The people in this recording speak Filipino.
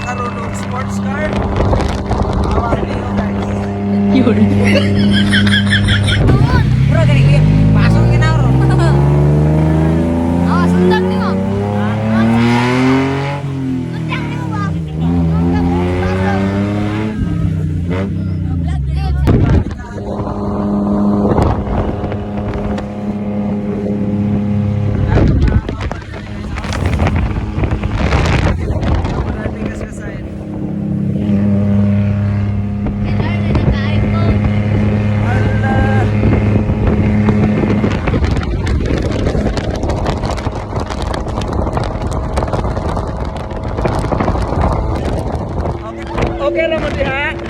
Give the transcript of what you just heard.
karon og sports car. Awal niyo guys. Yun. Bro, gani pasok ginauro. Ah, sundan niyo. Sundan niyo ba? Okay ra mo diha.